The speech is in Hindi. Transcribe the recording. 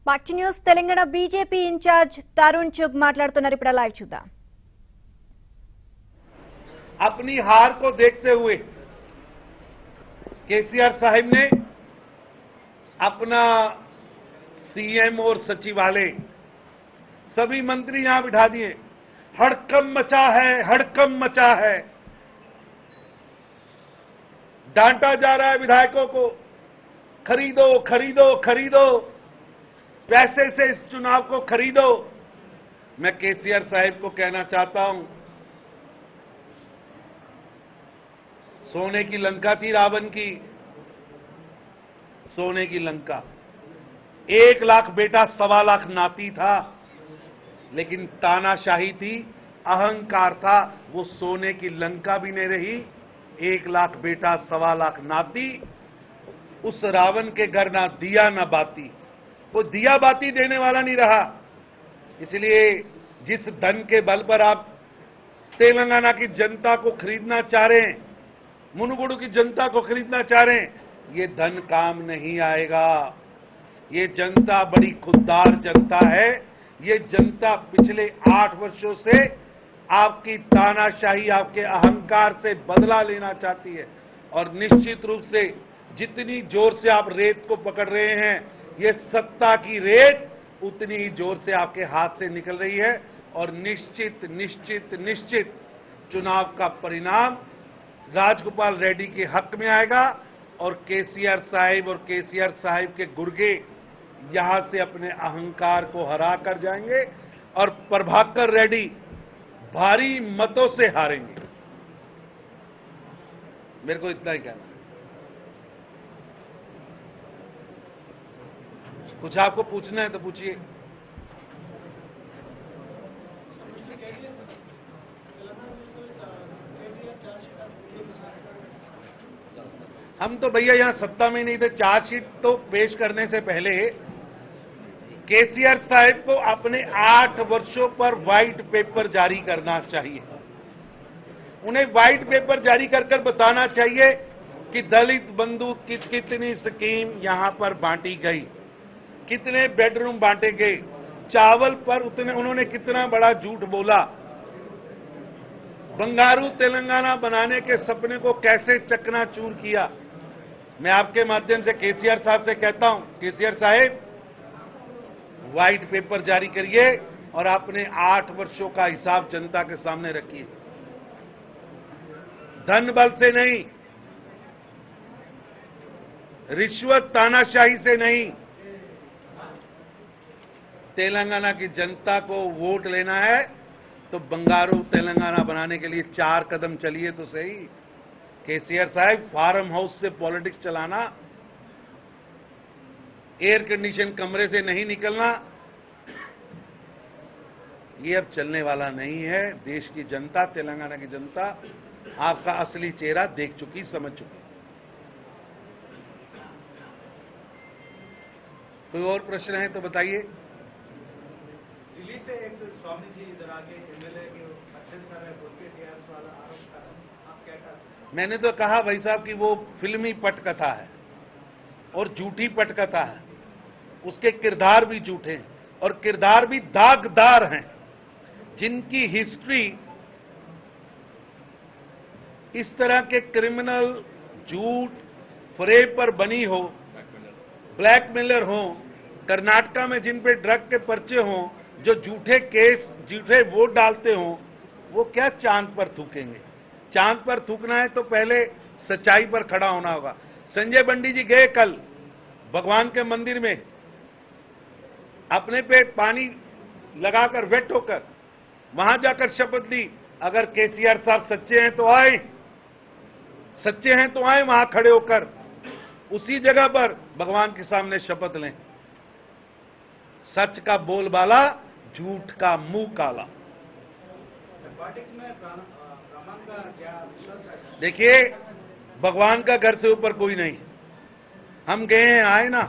Bagchi news Telangana BJP incharge Tarun Chugh మాట్లాడుతున్నారు. ఇప్పుడు లైవ్ చూద్దాం. अपनी हार को देखते हुए केसीआर साहिब ने अपना सीएम और सचिवालय सभी मंत्री यहां बिठा दिए. हड़कंप मचा है, हड़कंप मचा है. डांटा जा रहा है विधायकों को, खरीदो खरीदो खरीदो, पैसे से इस चुनाव को खरीदो. मैं केसीआर साहिब को कहना चाहता हूं, सोने की लंका थी रावण की, सोने की लंका. 1 लाख बेटा 1.25 लाख नाती था, लेकिन तानाशाही थी, अहंकार था. वो सोने की लंका भी नहीं रही. 1 लाख बेटा 1.25 लाख नाती. उस रावण के घर ना दिया ना बाती. वो दिया बाती देने वाला नहीं रहा. इसलिए जिस धन के बल पर आप तेलंगाना की जनता को खरीदना चाह रहे हैं, मुनुगुडु की जनता को खरीदना चाह रहे हैं, ये धन काम नहीं आएगा. ये जनता बड़ी खुददार जनता है. ये जनता पिछले 8 वर्षों से आपकी तानाशाही, आपके अहंकार से बदला लेना चाहती है. और निश्चित रूप से जितनी जोर से आप रेत को पकड़ रहे हैं, ये सत्ता की रेत उतनी ही जोर से आपके हाथ से निकल रही है. और निश्चित निश्चित निश्चित चुनाव का परिणाम राजगोपाल रेड्डी के हक में आएगा. और केसीआर साहिब और केसीआर साहिब के गुर्गे यहां से अपने अहंकार को हरा कर जाएंगे और प्रभाकर रेड्डी भारी मतों से हारेंगे. मेरे को इतना ही कहना है. कुछ आपको पूछना है तो पूछिए. हम तो भैया यहां सत्ता में नहीं थे. चार्जशीट तो पेश करने से पहले केसीआर साहिब को अपने 8 वर्षों पर व्हाइट पेपर जारी करना चाहिए. उन्हें व्हाइट पेपर जारी कर बताना चाहिए कि दलित बंधु की कितनी स्कीम यहां पर बांटी गई, कितने बेडरूम बांटे गए, चावल पर उन्होंने कितना बड़ा झूठ बोला, बंगारू तेलंगाना बनाने के सपने को कैसे चकनाचूर किया. मैं आपके माध्यम से केसीआर साहब से कहता हूं, केसीआर साहब व्हाइट पेपर जारी करिए और अपने 8 वर्षों का हिसाब जनता के सामने रखिए. धन बल से नहीं, रिश्वत तानाशाही से नहीं. तेलंगाना की जनता को वोट लेना है तो बंगारू तेलंगाना बनाने के लिए 4 कदम चलिए तो सही. केसीआर साहब, फार्म हाउस से पॉलिटिक्स चलाना, एयर कंडीशन कमरे से नहीं निकलना, ये अब चलने वाला नहीं है. देश की जनता, तेलंगाना की जनता आपका असली चेहरा देख चुकी, समझ चुकी. कोई और प्रश्न है तो बताइए. दिल्ली से एक स्वामी जी इधर आके एमएलए के अच्छे कर रहे बोल के टीआरएस वाला आरोप कर रहे हैं, आप क्या कहते हैं? मैंने तो कहा भाई साहब कि वो फिल्मी पटकथा है और झूठी पटकथा है. उसके किरदार भी झूठे हैं और किरदार भी दागदार हैं, जिनकी हिस्ट्री इस तरह के क्रिमिनल, झूठ, फरेब पर बनी हो, ब्लैकमेलर हो, कर्नाटका में जिन पे ड्रग के पर्चे हों, जो झूठे केस, झूठे वोट डालते हों, वो क्या चांद पर थूकेंगे. चांद पर थूकना है तो पहले सच्चाई पर खड़ा होना होगा. संजय बंडी जी गए कल भगवान के मंदिर में, अपने पे पानी लगाकर वेट होकर वहां जाकर शपथ ली. अगर केसीआर साहब सच्चे हैं तो आए, सच्चे हैं तो आए वहां खड़े होकर उसी जगह पर भगवान के सामने शपथ लें. सच का बोलबाला, झूठ का मुंह काला. पॉलिटिक्स में ब्राह्मण का क्या विश्वास है? देखिए, भगवान का घर से ऊपर कोई नहीं. हम गए हैं, आए ना,